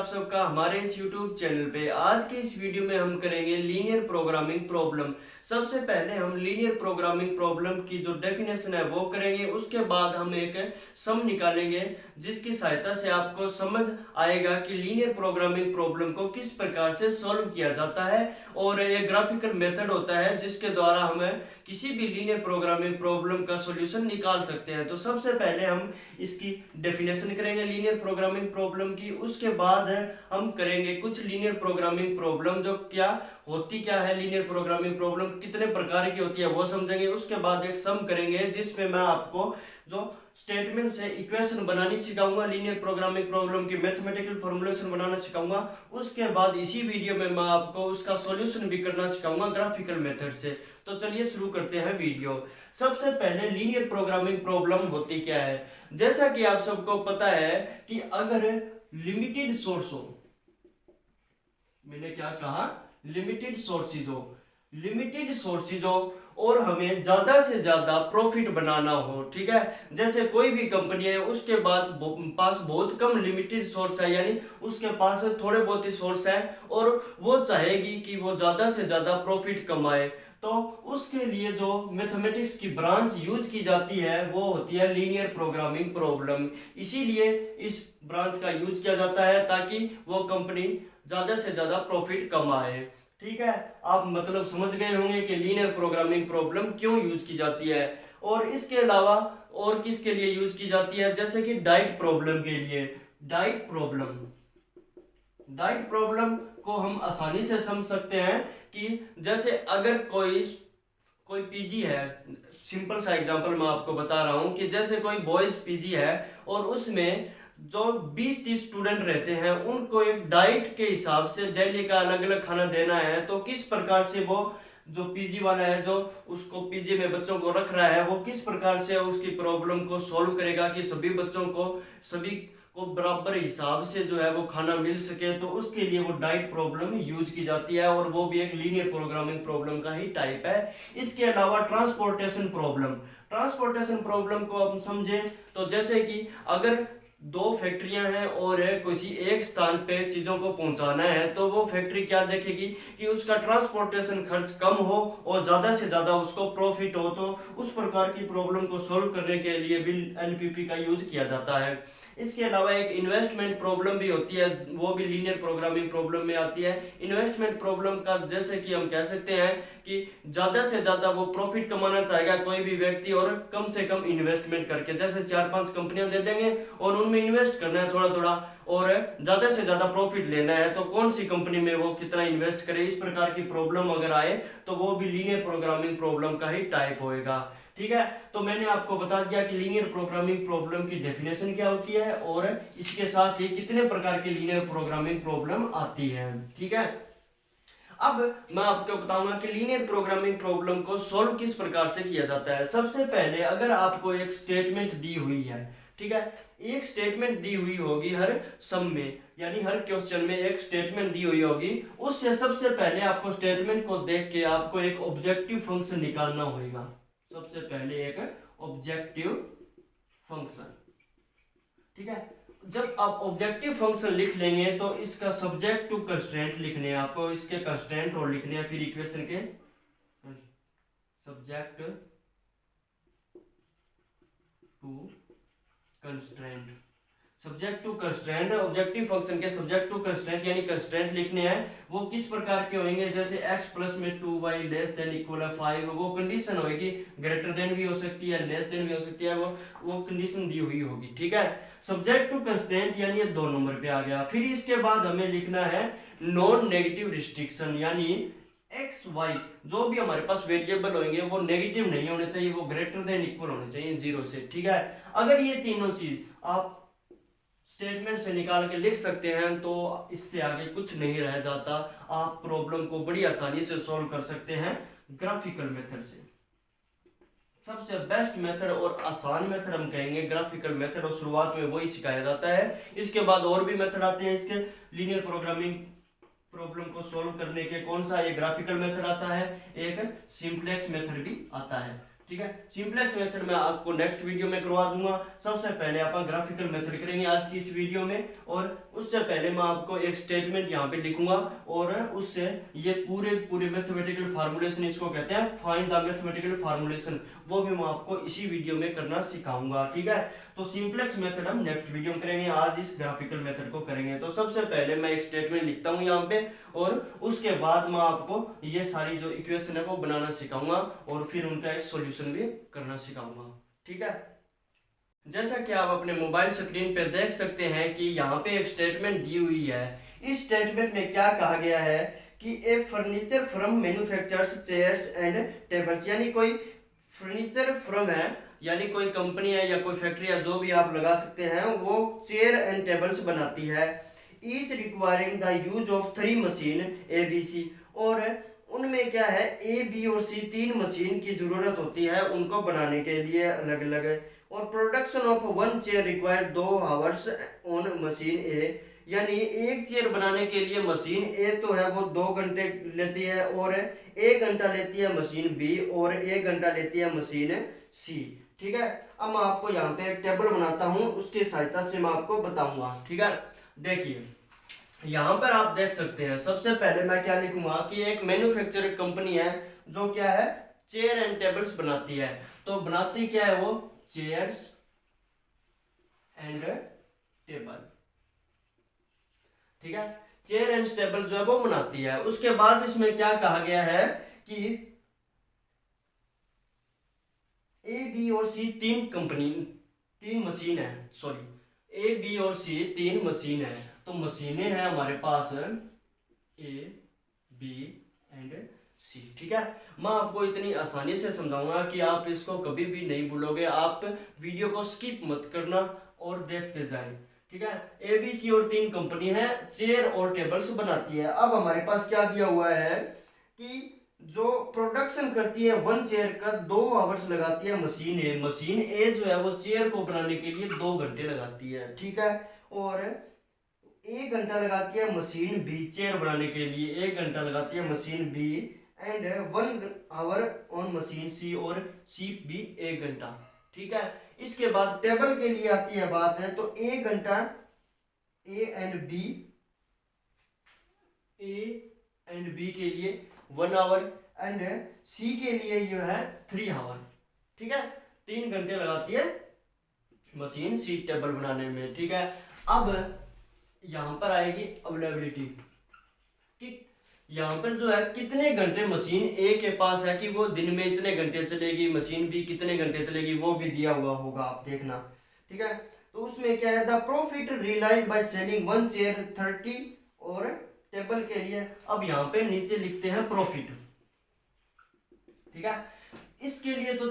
आप सबका हमारे इस YouTube चैनल पे। आज के इस वीडियो में हम करेंगे लीनियर प्रोग्रामिंग प्रॉब्लम। सबसे पहले हम लीनियर प्रोग्रामिंग प्रॉब्लम की जो डेफिनेशन है वो करेंगे, उसके बाद हम एक सम निकालेंगे जिसकी सहायता से आपको समझ आएगा कि लीनियर प्रोग्रामिंग प्रॉब्लम को किस प्रकार से सॉल्व किया जाता है। और ये ग्राफिकल मेथड होता है जिसके द्वारा हम किसी भी लीनियर प्रोग्रामिंग प्रॉब्लम का सॉल्यूशन निकाल सकते हैं। तो सबसे पहले हम इसकी डेफिनेशन करेंगे लीनियर प्रोग्रामिंग प्रॉब्लम की, उसके बाद हम करेंगे कुछ लीनियर प्रोग्रामिंग प्रॉब्लम जो क्या है, लीनियर प्रोग्रामिंग प्रॉब्लम कितने प्रकार की होती है वो समझेंगे। उसके बाद एक सम करेंगे जिसमें मैं आपको जो स्टेटमेंट से इक्वेशन बनानी सिखाऊंगा, लीनियर प्रोग्रामिंग प्रॉब्लम की मैथमेटिकल फॉर्मूलेशन बनाना सिखाऊंगा। उसके बाद इसी वीडियो में मैं आपको उसका सॉल्यूशन भी करना सिखाऊंगा ग्राफिकल मेथड से। तो चलिए शुरू करते हैं वीडियो। सबसे पहले लीनियर प्रोग्रामिंग प्रॉब्लम होती क्या है। जैसा कि आप सबको पता है कि अगर लिमिटेड सोर्स हो, मैंने क्या कहा, लिमिटेड सोर्सेज हो और हमें ज्यादा से ज्यादा प्रॉफिट बनाना हो, ठीक है। जैसे कोई भी कंपनी है, उसके पास बहुत कम लिमिटेड सोर्स है, यानी उसके पास थोड़े बहुत ही सोर्स है और वो चाहेगी कि वो ज्यादा से ज्यादा प्रॉफिट कमाए। तो उसके लिए जो मैथमेटिक्स की ब्रांच यूज की जाती है वो होती है लीनियर प्रोग्रामिंग प्रॉब्लम। इसीलिए इस ब्रांच का यूज किया जाता है ताकि वो कंपनी ज्यादा से ज्यादा प्रॉफिट कमाए, ठीक है। आप मतलब समझ गए होंगे कि लीनियर प्रोग्रामिंग प्रॉब्लम क्यों यूज की जाती है। और इसके अलावा और किसके लिए यूज की जाती है, जैसे कि डाइट प्रॉब्लम के लिए। डाइट प्रॉब्लम को हम आसानी से समझ सकते हैं कि जैसे अगर कोई पीजी है, सिंपल सा एग्जांपल मैं आपको बता रहा हूं कि जैसे कोई बॉयज पीजी है और उसमें जो 20-30 स्टूडेंट रहते हैं, उनको एक डाइट के हिसाब से डेली का अलग अलग खाना देना है। तो किस प्रकार से वो जो पीजी वाला है, जो उसको पीजी में बच्चों को रख रहा है, वो किस प्रकार से उसकी प्रॉब्लम को सॉल्व करेगा कि सभी को बराबर हिसाब से जो है वो खाना मिल सके। तो उसके लिए वो डाइट प्रॉब्लम यूज की जाती है और वो भी एक लीनियर प्रोग्रामिंग प्रॉब्लम का ही टाइप है। इसके अलावा ट्रांसपोर्टेशन प्रॉब्लम को हम समझें तो जैसे कि अगर दो फैक्ट्रियां हैं और किसी एक स्थान पे चीजों को पहुंचाना है, तो वो फैक्ट्री क्या देखेगी कि उसका ट्रांसपोर्टेशन खर्च कम हो और ज्यादा से ज्यादा उसको प्रॉफिट हो। तो उस प्रकार की प्रॉब्लम को सॉल्व करने के लिए भी एलपीपी का यूज किया जाता है। इसके अलावा एक इन्वेस्टमेंट प्रॉब्लम भी होती है, वो भी लीनियर प्रोग्रामिंग प्रॉब्लम में आती है। इन्वेस्टमेंट प्रॉब्लम का जैसे कि हम कह सकते हैं कि ज्यादा से ज्यादा वो प्रॉफिट कमाना चाहेगा कोई भी व्यक्ति, और कम से कम इन्वेस्टमेंट करके, जैसे 4-5 कंपनियां दे देंगे और उनमें इन्वेस्ट करना है थोड़ा थोड़ा और ज्यादा से ज्यादा प्रॉफिट लेना है, तो कौन सी कंपनी में वो कितना इन्वेस्ट करे, इस प्रकार की प्रॉब्लम अगर आए तो वो भी लीनियर प्रोग्रामिंग प्रॉब्लम का ही टाइप होएगा, ठीक है। तो मैंने आपको बता दिया कि लीनियर प्रोग्रामिंग प्रॉब्लम की डेफिनेशन क्या होती है और इसके साथ ही कितने प्रकार की लीनियर प्रोग्रामिंग प्रॉब्लम आती है, ठीक है। अब मैं आपको बताऊंगा कि लीनियर प्रोग्रामिंग प्रॉब्लम को सॉल्व किस प्रकार से किया जाता है। सबसे पहले अगर आपको एक स्टेटमेंट दी हुई है, ठीक है, एक स्टेटमेंट दी हुई होगी हर सम में, यानी हर क्वेश्चन में एक स्टेटमेंट दी हुई होगी। उससे सबसे पहले आपको स्टेटमेंट को देख के आपको एक ऑब्जेक्टिव फंक्शन निकालना होगा। सबसे पहले एक ऑब्जेक्टिव फंक्शन, ठीक है। जब आप ऑब्जेक्टिव फंक्शन लिख लेंगे तो इसका सब्जेक्ट टू कंस्ट्रेंट लिखने हैं आपको, इसके कंस्ट्रेंट और लिखने हैं, फिर इक्वेशन के subject to constraint objective function के सब्जेक्ट टू कंस्ट्रेंट यानी कंस्ट्रेंट लिखने हैं। वो किस प्रकार के होंगे, जैसे x प्लस में 2y लेस देन इक्वल 5, वो कंडीशन होगी, ग्रेटर देन भी हो सकती है, लेस देन भी हो सकती है, वो कंडीशन दी हुई होगी, ठीक है। सब्जेक्ट टू कंस्ट्रेंट यानी ये 2 नंबर पे आ गया। फिर इसके बाद हमें लिखना है नॉन नेगेटिव रिस्ट्रिक्शन, यानी एक्स वाई जो भी हमारे पास वेरिएबल होंगे वो नेगेटिव नहीं होने चाहिए, वो ग्रेटर देन इक्वल होने चाहिए 0 से, ठीक है। अगर ये तीनों चीज आप स्टेटमेंट से निकाल के लिख सकते हैं तो इससे आगे कुछ नहीं रह जाता, आप प्रॉब्लम को बड़ी आसानी से सॉल्व कर सकते हैं ग्राफिकल मेथड से। सबसे बेस्ट मेथड और आसान मेथड हम कहेंगे ग्राफिकल मेथड, और शुरुआत में वही सिखाया जाता है। इसके बाद और भी मेथड आते हैं इसके लीनियर प्रोग्रामिंग प्रॉब्लम को सॉल्व करने के। कौन सा, ये ग्राफिकल मेथड आता है, एक सिंप्लेक्स मेथड भी आता है, ठीक है। सिंपलेक्स मेथड मैं आपको नेक्स्ट वीडियो में करवा दूंगा। सबसे पहले अपन ग्राफिकल मेथड करेंगे आज की इस वीडियो में, और उससे पहले मैं आपको एक स्टेटमेंट यहाँ पे लिखूंगा, और उससे ये पूरे पूरे मैथमेटिकल फार्मूलेशन, इसको कहते हैं फाइंड द मैथमेटिकल फार्मूलेशन, वो भी मैं आपको इसी वीडियो में करना सिखाऊंगा। ठीक है, तो सिंपलेक्स मेथड हम नेक्स्ट वीडियो में करेंगे, आज इस ग्राफिकल मेथड को करेंगे। तो सबसे पहले मैं एक स्टेटमेंट लिखता हूँ यहाँ पे, और उसके बाद मैं आपको ये सारी जो इक्वेशन है वो बनाना सिखाऊंगा, और फिर उनका एक सॉल्यूशन भी करना सिखाऊंगा। ठीक है, जैसा कि आप अपने मोबाइल स्क्रीन पे देख सकते हैं कि यहाँ पे एक स्टेटमेंट दी हुई है। इस स्टेटमेंट में क्या कहा गया है कि a furniture firm manufactures chairs and tables, यानी कोई फर्नीचर फर्म है, यानी कोई कंपनी है या कोई फैक्ट्री है, जो भी आप लगा सकते हैं, वो चेयर एंड टेबल्स बनाती है। Each requiring the use of 3 machine A B C, और उनमें क्या है, ए बी और सी 3 मशीन की जरूरत होती है उनको बनाने के लिए अलग अलग। और production of 1 chair require 2 hours on machine A, यानी एक चेयर बनाने के लिए मशीन ए तो है वो 2 घंटे लेती है, और 1 घंटा लेती है मशीन बी, और 1 घंटा लेती है मशीन सी। ठीक है, अब मैं आपको यहाँ पे एक टेबल बनाता हूँ, उसकी सहायता से मैं आपको बताऊंगा। ठीक है, देखिए यहाँ पर आप देख सकते हैं, सबसे पहले मैं क्या लिखूंगा कि एक मैन्युफैक्चरिंग कंपनी है जो क्या है, चेयर एंड टेबल्स बनाती है। तो बनाती क्या है वो, चेयर्स एंड टेबल। ठीक है, चेयर एंड टेबल जो है वो बनाती है। उसके बाद इसमें क्या कहा गया है कि ए बी और सी 3 मशीन है, सॉरी, ए बी और सी 3 मशीन है। तो मशीनें हैं हमारे पास ए बी एंड सी। ठीक है, मैं आपको इतनी आसानी से समझाऊंगा कि आप इसको कभी भी नहीं भूलोगे। आप वीडियो को स्किप मत करना और देखते जाए। ठीक है, ए बी सी और 3 कंपनी है, चेयर और टेबल्स बनाती है। अब हमारे पास क्या दिया हुआ है कि जो प्रोडक्शन करती है 1 चेयर का 2 आवर्स लगाती है मशीन ए। मशीन ए जो है वो चेयर को बनाने के लिए 2 घंटे लगाती है। ठीक है, और 1 घंटा लगाती है मशीन बी, चेयर बनाने के लिए 1 घंटा लगाती है machine B, and 1 hour on machine C, और सी भी 1 घंटा। ठीक है, इसके बाद टेबल के लिए आती है बात है, तो 1 घंटा ए एंड बी के लिए 1 आवर, एंड सी के लिए ये है 3 आवर। ठीक है, 3 घंटे लगाती है मशीन सी टेबल बनाने में। ठीक है, अब यहां पर आएगी अवेलेबिलिटी कि यहाँ पर जो है कितने घंटे मशीन ए के पास है, कि वो दिन में इतने घंटे चलेगी, मशीन बी कितने घंटे चलेगी, वो भी दिया हुआ होगा, आप देखना। ठीक है, तो उसमें क्या है, the profit realised by selling 1 chair 30, और टेबल के लिए अब यहाँ पे नीचे लिखते हैं प्रॉफिट। ठीक है, इसके लिए तो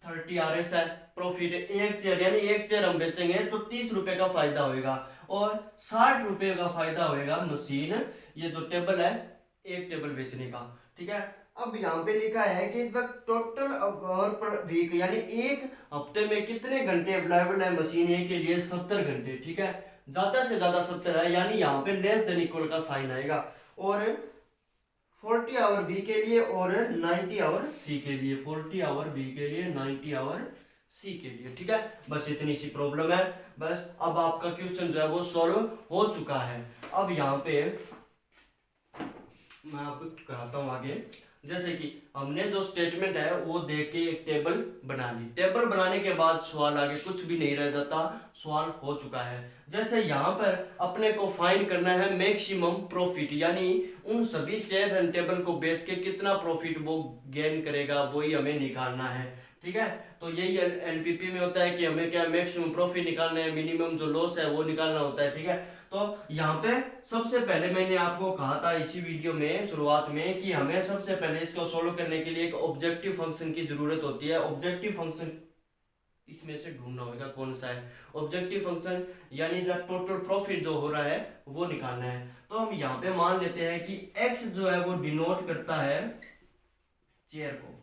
30 RS है प्रॉफिट, एक चेयर, यानी एक चेयर हम बेचेंगे तो 30 रुपए का फायदा होगा, और 60 रुपए का फायदा होगा मशीन, ये जो टेबल है, एक टेबल बेचने का। ठीक है, अब यहाँ पे लिखा है कि the total hour per week, यानी एक हफ्ते में कितने घंटे अवेलेबल है मशीन ए के लिए, 70 घंटे। ठीक है, ज्यादा से ज्यादा 70 है, यानी यहाँ पे लेस देन इक्वल का साइन आएगा, और 40 आवर बी के लिए और 90 आवर सी के लिए, 40 आवर बी के लिए, 90 आवर सी के लिए। ठीक है, बस इतनी सी प्रॉब्लम है, बस अब आपका क्वेश्चन जो है वो सॉल्व हो चुका है। अब यहाँ पे मैं आपको कराता हूँ आगे। जैसे कि हमने जो स्टेटमेंट है वो देख के एक टेबल बना ली, टेबल बनाने के बाद सवाल आगे कुछ भी नहीं रह जाता, सवाल हो चुका है। जैसे यहाँ पर अपने को फाइंड करना है मैक्सिमम प्रॉफिट, यानी उन सभी चेयर एंड टेबल को बेच के कितना प्रॉफिट वो गेन करेगा, वही हमें निकालना है। ठीक है, तो यही एलपीपी में होता है कि हमें क्या मैक्सिमम प्रॉफिट निकालना है, मिनिमम जो लॉस है वो निकालना होता है। ठीक है, तो यहाँ पे सबसे पहले मैंने आपको कहा था इसी वीडियो में शुरुआत में कि हमें सबसे पहले इसको सोल्व करने के लिए एक ऑब्जेक्टिव फंक्शन की जरूरत होती है। ऑब्जेक्टिव फंक्शन इसमें से ढूंढना होगा कौन सा है ऑब्जेक्टिव फंक्शन, यानी जो टोटल प्रॉफिट जो हो रहा है वो निकालना है। तो हम यहाँ पे मान लेते हैं कि x जो है वो डिनोट करता है चेयर को,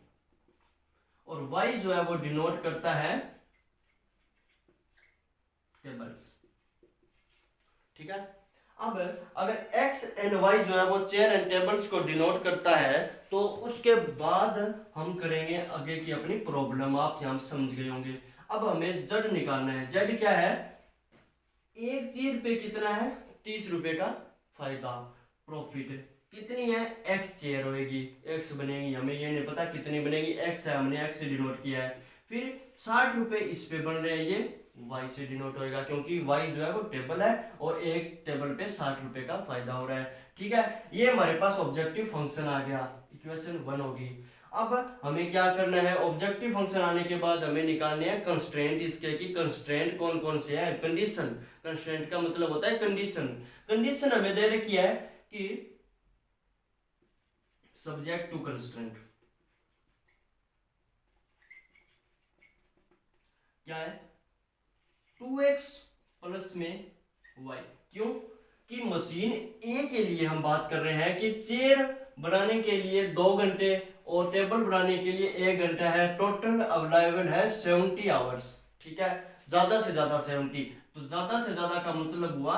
और y जो है वो डिनोट करता है टेबल्स। ठीक है, अब अगर x एंड y जो है वो चेयर एंड टेबल्स को डिनोट करता है, तो उसके बाद हम करेंगे आगे की अपनी प्रॉब्लम। आप यहाँ समझ गए होंगे। अब हमें z निकालना है। z क्या है? एक चेयर पे कितना है? 30 रुपए का फायदा, प्रॉफिट। कितनी है? x चेयर होगी, x बनेगी। हमें ये नहीं पता कितनी बनेगी, x है, हमने x से डिनोट किया है। फिर 60 रुपए इस पे बन रहे हैं, ये y से डिनोट होएगा, क्योंकि y जो है वो टेबल है और एक टेबल पे 60 रुपए का फायदा हो रहा है। ठीक है, ये हमारे पास ऑब्जेक्टिव फंक्शन आ गया, इक्वेशन 1 होगी। अब हमें क्या करना है? ऑब्जेक्टिव फंक्शन आने के बाद हमें निकालने हैं कंस्ट्रेंट इसके, कि कंस्ट्रेंट कौन कौन से हैं। कंडीशन, कंस्ट्रेंट का मतलब होता है कंडीशन। कंडीशन हमें दे रखी है कि सब्जेक्ट टू कंस्ट्रेंट क्या है? 2x प्लस में y। क्यों? कि मशीन ए के लिए हम बात कर रहे हैं कि चेयर बनाने के लिए 2 घंटे और टेबल बनाने के लिए 1 घंटा है। टोटल अवेलेबल है 70 आवर्स। ठीक है, ज्यादा से ज्यादा 70। तो ज्यादा से ज्यादा का मतलब हुआ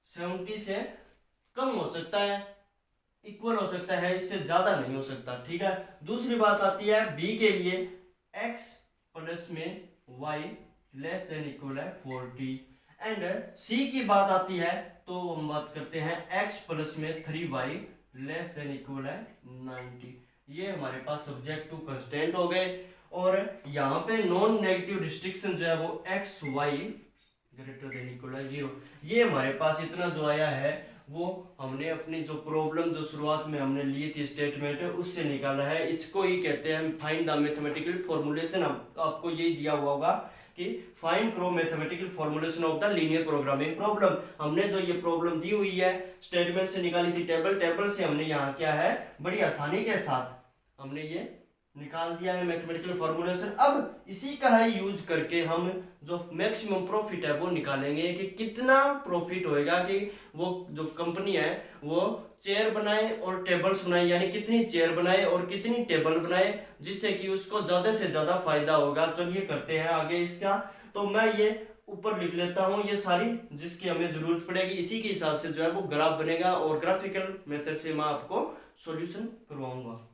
70 से कम हो सकता है, इक्वल हो सकता है, इससे ज्यादा नहीं हो सकता। ठीक है, दूसरी बात आती है बी के लिए, x प्लस में y लेस देन इक्वल है 40। एंड सी की बात आती है तो हम बात करते हैं x प्लस में 3y लेस देन इक्वल है 90। ये हमारे पास सब्जेक्ट टू कंस्टेंट हो गए। और यहाँ पे नॉन नेगेटिव रिस्ट्रिक्शन जो है वो x y greater than equal है 0। ये हमारे पास इतना जो आया है वो हमने अपनी जो प्रॉब्लम जो शुरुआत में हमने ली थी स्टेटमेंट उससे निकाला है। इसको ही कहते हैं फाइंड द मैथमेटिकल फॉर्मूलेशन। आपको यही दिया हुआ होगा कि फाइंड करो mathematical formulation of the linear programming problem. हमने जो ये प्रॉब्लम दी हुई है स्टेटमेंट से निकाली थी, टेबल से हमने यहाँ क्या है बड़ी आसानी के साथ हमने ये निकाल दिया है मैथमेटिकल फॉर्मूलेशन। अब इसी का ही यूज करके हम जो मैक्सिमम प्रॉफिट है वो निकालेंगे कि कितना प्रॉफिट होएगा कि वो जो कंपनी है वो चेयर बनाए और टेबल्स बनाए, यानी कितनी चेयर बनाए और कितनी टेबल बनाए जिससे कि उसको ज़्यादा से ज़्यादा फायदा होगा। चलिए करते हैं आगे इसका। तो मैं ये ऊपर लिख लेता हूँ ये सारी जिसकी हमें ज़रूरत पड़ेगी, इसी के हिसाब से जो है वो ग्राफ बनेगा और ग्राफिकल मेथड से मैं आपको सॉल्यूशन करवाऊंगा।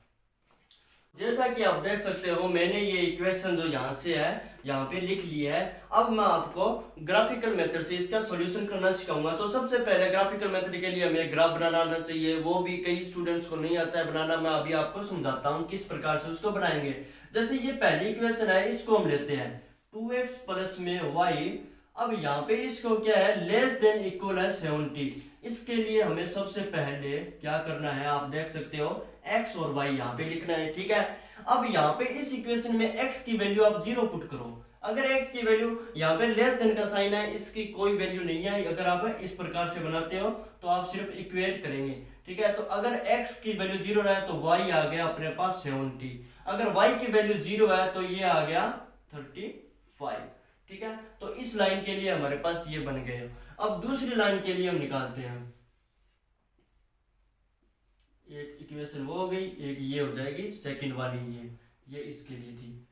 जैसा कि आप देख सकते हो मैंने ये इक्वेशन जो यहाँ से है यहाँ पे लिख ली है। अब मैं आपको ग्राफिकल मेथड से इसका सॉल्यूशन करना सिखाऊंगा। तो सबसे पहले ग्राफिकल मेथड के लिए हमें ग्राफ बनाना आना चाहिए, वो भी कई स्टूडेंट्स को नहीं आता है बनाना। मैं अभी आपको समझाता हूँ किस प्रकार से उसको बनाएंगे। जैसे ये पहली इक्वेशन है, इसको हम लेते हैं 2x प्लस में y। अब यहाँ पे इसको क्या है लेस देन इक्वल है 70। इसके लिए हमें सबसे पहले क्या करना है आप देख सकते हो x और y यहाँ पे लिखना है। ठीक है, अब यहाँ पे इस इक्वेशन में x की वैल्यू आप 0 पुट करो। अगर x की वैल्यू यहाँ पे लेस देन का साइन है, इसकी कोई वैल्यू नहीं है। अगर आप इस प्रकार से बनाते हो तो आप सिर्फ इक्वेट करेंगे। ठीक है, तो अगर x की वैल्यू 0 है तो y आ गया अपने पास 70। अगर y की वैल्यू 0 है तो ये आ गया 35। ठीक है, तो इस लाइन के लिए हमारे पास ये बन गए। अब दूसरी लाइन के लिए हम निकालते हैं। एक इक्वेशन वो हो गई, एक ये हो जाएगी सेकंड वाली, ये इसके लिए थी।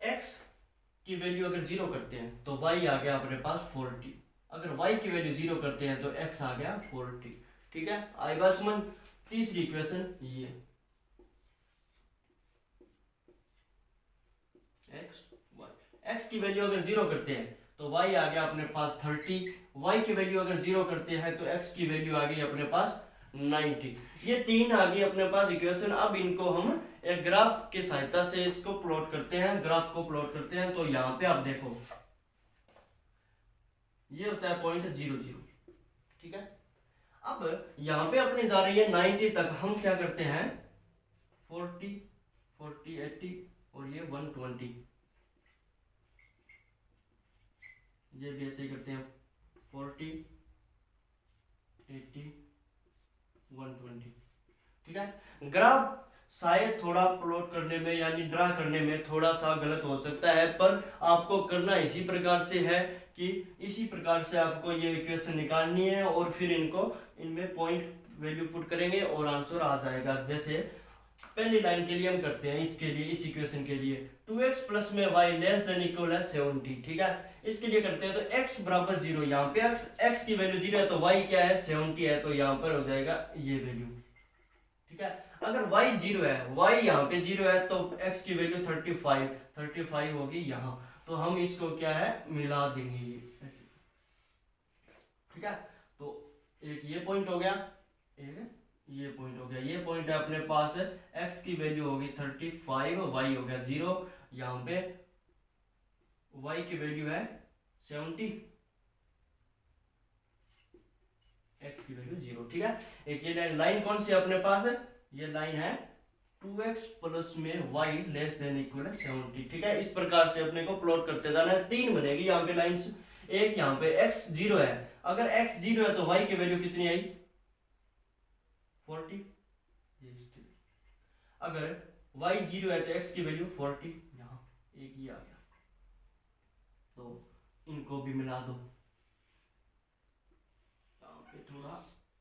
x की वैल्यू अगर 0 करते हैं तो y आ गया अपने पास 40। अगर y की वैल्यू 0 करते हैं तो x आ गया 40। ठीक है, आई बात समझ। तीसरी इक्वेशन ये x की वैल्यू अगर 0 करते हैं तो y आ गया अपने पास 30। y की वैल्यू अगर 0 करते हैं तो x की वैल्यू आ गई अपने पास 90। ये तीन आ गई अपने पास इक्वेशन। अब इनको हम एक ग्राफ की सहायता से इसको प्लॉट करते हैं, ग्राफ को प्लॉट करते हैं। तो यहाँ पे आप देखो ये होता है पॉइंट 0 0। ठीक है, अब यहाँ पे अपने जा रही है 90 तक। हम क्या करते हैं 40 40 80 और ये 120, ये भी ऐसे ही करते हैं 40 80 120। ठीक है, ग्राफ शायद थोड़ा प्लॉट करने में यानी ड्रा करने में थोड़ा सा गलत हो सकता है, पर आपको करना इसी प्रकार से है कि इसी प्रकार से आपको ये इक्वेशन निकालनी है और फिर इनको इनमें पॉइंट वैल्यू पुट करेंगे और आंसर आ जाएगा। जैसे पहली लाइन के लिए हम करते हैं, इसके लिए इस इक्वेशन के लिए 2x प्लस में y लेस देन इक्वल है 70, ठीक है। इसके लिए करते हैं तो x बराबर 0, यहाँ पे x की वैल्यू 0 है तो y क्या है 70 है, तो यहाँ पर हो जाएगा ये वैल्यू, ठीक है। अगर y 0 है, y यहाँ पे 0 है तो x की वैल्यू 35 होगी यहाँ, तो हम इसको क्या है मिला देंगे ऐसे, ठीक है। तो एक ये पॉइंट हो गया, एक ये पॉइंट हो गया, ये पॉइंट है अपने पास है, x की वैल्यू होगी 35, y हो गया 0, यहाँ पे y की वैल्यू है 70, x की वैल्यू 0, ठीक है। एक ये लाइन कौन सी अपने पास है, ये लाइन है 2x प्लस में y लेस देन इक्वल है 70, ठीक है। इस प्रकार से अपने को प्लॉट करते जाना है, 3 बनेगी यहाँ पे लाइंस। एक यहाँ पे x 0 है, अगर x 0 है तो y की वैल्यू कितनी आई 40, अगर y 0 है तो x की वैल्यू 40, यहाँ एक ही आ गया, तो इनको भी मिला दो। यहाँ पे थोड़ा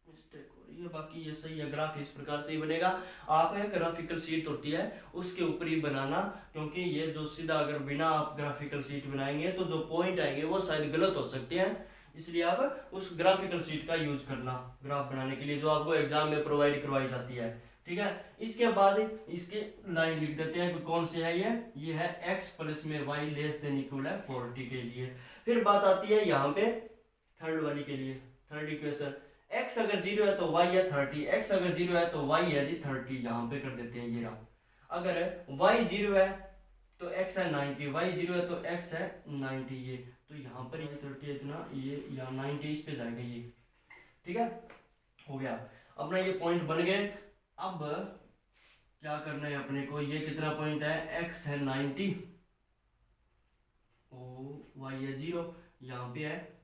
मिस्टेक हो रही है, बाकी ये सही है, ग्राफ इस प्रकार से ही बनेगा। आप है ग्राफिकल शीट होती है उसके ऊपर ही बनाना, क्योंकि ये जो सीधा अगर बिना आप ग्राफिकल शीट बनाएंगे तो जो पॉइंट आएंगे वो शायद गलत हो सकते हैं, इसलिए आप उस ग्राफिकल शीट का यूज करना ग्राफ बनाने के लिए, जो आपको एग्जाम में प्रोवाइड करवाई जाती है, ठीक है। इसके बाद इसके लाइन लिख देते हैं कि कौन सी है ये है x प्लस में y लेस देन इक्वल है 40 के लिए। फिर बात आती है यहाँ पे थर्ड वाली के लिए, थर्ड इक्वेशन, x अगर 0 है तो y है 30, x अगर 0 है तो y है जी 30, यहाँ पे कर देते हैं ये रहा। अगर y 0 है तो x है 90, y 0 है तो x है 90, ये तो यहाँ पर ये 30 इतना, ये यहाँ 90 इस पे जाएगा ये, ठीक है। हो गया अपना ये पॉइंट बन गए। अब क्या करना है अपने को, ये कितना पॉइंट है, x है 90 y है 0, यहाँ पे है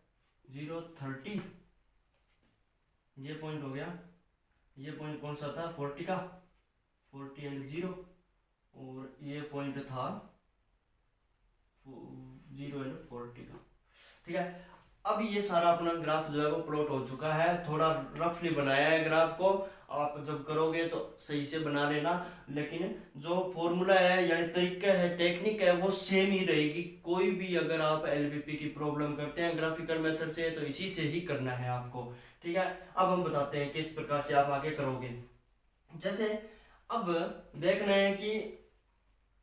0 30, ये पॉइंट हो गया। ये पॉइंट कौन सा था 40 का, 40 एंड 0, और ये पॉइंट था 0 एंड 40 का, ठीक है। अब ये सारा अपना ग्राफ जो है वो प्लॉट हो चुका है, थोड़ा रफली बनाया है ग्राफ को, आप जब करोगे तो सही से बना लेना, लेकिन जो फॉर्मूला है यानी तरीका है, टेक्निक है, वो सेम ही रहेगी। कोई भी अगर आप एलबीपी की प्रॉब्लम करते हैं ग्राफिकल मेथड से तो इसी से ही करना है आपको, ठीक है। अब हम बताते हैं किस प्रकार से आप आगे करोगे। जैसे अब देखना है कि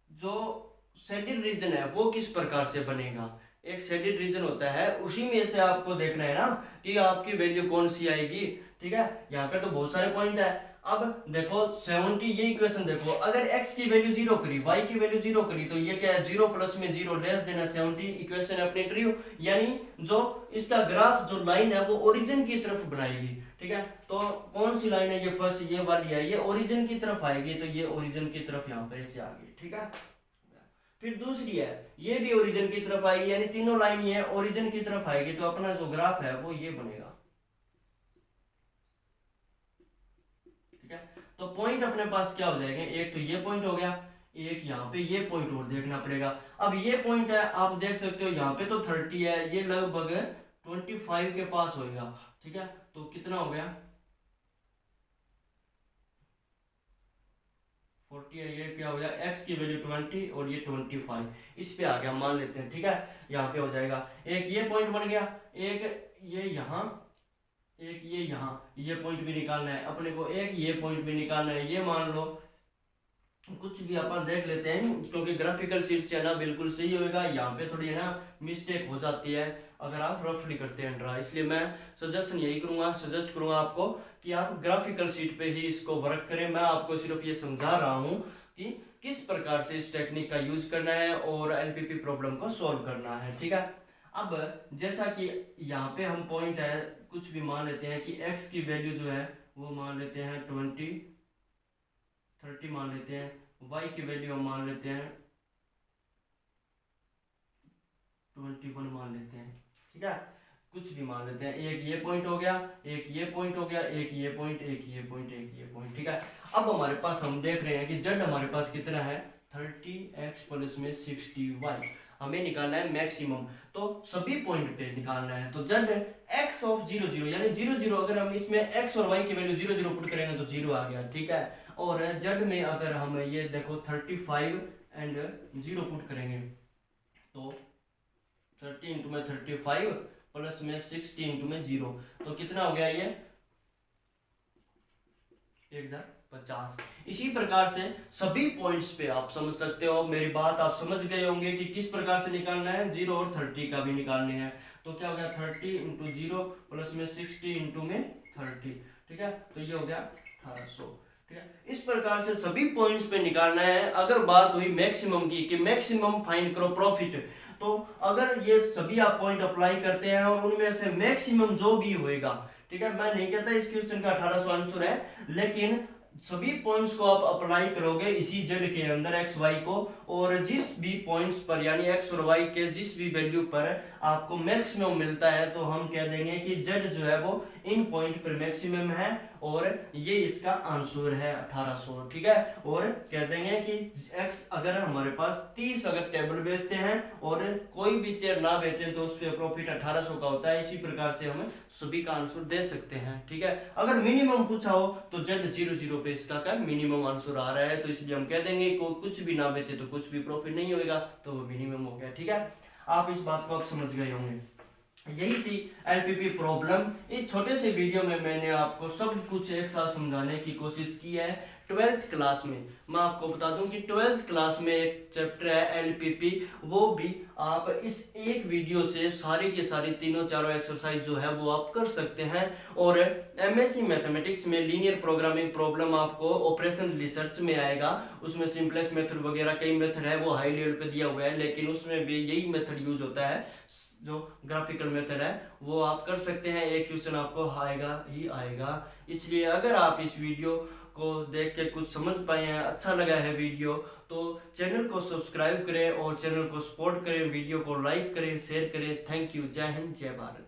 जो शेडेड रीजन है वो किस प्रकार से बनेगा, एक शेडेड रीजन होता है, उसी में से आपको देखना है ना कि आपकी वैल्यू कौन सी आएगी, ठीक है। यहाँ पे तो बहुत सारे पॉइंट है। अब देखो 70, ये इक्वेशन देखो, अगर x की वैल्यू 0 करी, y की वैल्यू 0 करी, तो ये क्या है 0 प्लस में 0 लेस देन 70, इक्वेशन अपनी ट्रू, यानी जो इसका ग्राफ जो लाइन है वो ओरिजिन की तरफ बनाएगी, ठीक है। तो कौन सी लाइन है, ये फर्स्ट ये वाली है, ये ओरिजिन की तरफ आएगी, तो ये ओरिजिन की तरफ यहाँ पर ऐसे आ गई, ठीक है। फिर दूसरी है, ये भी ओरिजिन की तरफ आएगी, यानी तीनों लाइन ये ओरिजिन की तरफ आएगी, तो अपना जो ग्राफ है वो ये बनेगा, ठीक है। तो पॉइंट अपने पास क्या हो जाएंगे, एक तो ये पॉइंट हो गया, एक यहाँ पे ये पॉइंट और देखना पड़ेगा। अब ये पॉइंट है, आप देख सकते हो यहाँ पे तो 30 है, ये लगभग 25 के पास होगा, ठीक है। तो कितना हो गया 40 है, ये क्या हो गया x की वैल्यू 20 और ये 25, इस पे आ गया मान लेते हैं, ठीक है। यहाँ पे हो जाएगा, एक ये पॉइंट बन गया, एक ये यहाँ, एक ये यहाँ, ये पॉइंट भी निकालना है अपने को, एक ये पॉइंट भी निकालना है, ये मान लो कुछ भी अपन देख लेते हैं, क्योंकि ग्राफिकल शीट से है ना बिल्कुल सही होगा, यहाँ पे थोड़ी है ना मिस्टेक हो जाती है अगर आप रफली करते हैं ड्रा, इसलिए मैं सजेस्ट करूंगा आपको कि आप ग्राफिकल शीट पे ही इसको वर्क करें। मैं आपको सिर्फ ये समझा रहा हूँ कि किस प्रकार से इस टेक्निक का यूज करना है और एलपीपी प्रॉब्लम को सॉल्व करना है, ठीक है। अब जैसा कि यहाँ पे हम पॉइंट है कुछ भी मान लेते हैं कि x की वैल्यू जो है वो मान लेते हैं 30 मान लेते हैं, y की वैल्यू हम मान लेते हैं 21 मान लेते हैं, ठीक है। कुछ भी मान लेते हैं, एक ये पॉइंट हो गया, एक ये पॉइंट हो गया, एक ये पॉइंट, एक ये पॉइंट, एक ये पॉइंट, ठीक है। अब हमारे पास हम देख रहे हैं कि z हमारे पास कितना है 30x प्लस में 60y, हमें निकालना है मैक्सिमम, तो सभी पॉइंट पे निकालना है। तो z x ऑफ 0 0 यानी 0 0, अगर हम इसमें x और y की वैल्यू 0 0 पुट करेंगे तो 0 आ गया, ठीक है। और जेड में अगर हम ये देखो 35 एंड 0 पुट करेंगे तो 30 इंटू में 35 प्लस में 60 इंटू में 0, तो कितना हो गया ये 1050। इसी प्रकार से सभी पॉइंट्स पे आप समझ सकते हो, मेरी बात आप समझ गए होंगे कि किस प्रकार से निकालना है, 0 और 30 का भी निकालने हैं। तो क्या हो गया 30 इंटू 0 प्लस में 60 इंटू में 30, ठीक है, तो ये हो गया 1800, ठीक है। इस प्रकार से सभी पॉइंट्स पे निकालना है। अगर बात हुई मैक्सिमम की कि मैक्सिमम फाइंड करो प्रॉफिट, तो अगर ये सभी आप पॉइंट अप्लाई करते हैं और उनमें से मैक्सिमम जो भी होएगा, ठीक है, मैं नहीं कहता इस क्वेश्चन का 1800 आंसर है, लेकिन सभी पॉइंट्स को आप अप्लाई करोगे इसी जेड के अंदर एक्स वाई को, और जिस भी पॉइंट्स पर यानी एक्स और वाई के जिस भी वैल्यू पर आपको मैक्सिमम मिलता है, तो हम कह देंगे कि जेड जो है वो इन पॉइंट पर मैक्सिमम है और ये इसका आंसर है 1800, ठीक है। और कह देंगे कि एक्स अगर हमारे पास 30 अगर टेबल बेचते हैं और कोई भी चेयर ना बेचें तो उस पर प्रॉफिट 1800 का होता है। इसी प्रकार से हम सभी का आंसर दे सकते हैं, ठीक है। अगर मिनिमम पूछा हो तो जेड 00 पे इसका क्या मिनिमम आंसर आ रहा है, तो इसलिए हम कह देंगे को कुछ भी ना बेचे तो कुछ भी प्रॉफिट नहीं होगा, तो वो मिनिमम हो गया, ठीक है। आप इस बात को आप समझ गए होंगे। यही थी एलपीपी प्रॉब्लम। इस छोटे से वीडियो में मैंने आपको सब कुछ एक साथ समझाने की कोशिश की है। 12th क्लास में मैं आपको बता दूं कि 12th क्लास में एक चैप्टर है एलपीपी, वो भी आप इस एक वीडियो से सारी की सारी तीनों चारों एक्सरसाइज जो है वो आप कर सकते हैं। और एमएससी मैथमेटिक्स में लीनियर प्रोग्रामिंग प्रॉब्लम आपको ऑपरेशन रिसर्च में आएगा, उसमें सिंपलेक्स मेथड वगैरह कई मेथड है वो हाई लेवल पे दिया हुआ है, लेकिन उसमें भी यही मेथड यूज होता है जो ग्राफिकल मेथड है, वो आप कर सकते हैं। एक क्वेश्चन आपको आएगा ही आएगा। इसलिए अगर आप इस वीडियो को देख के कुछ समझ पाए हैं, अच्छा लगा है वीडियो, तो चैनल को सब्सक्राइब करें और चैनल को सपोर्ट करें, वीडियो को लाइक करें, शेयर करें। Thank you. जय हिंद, जय भारत।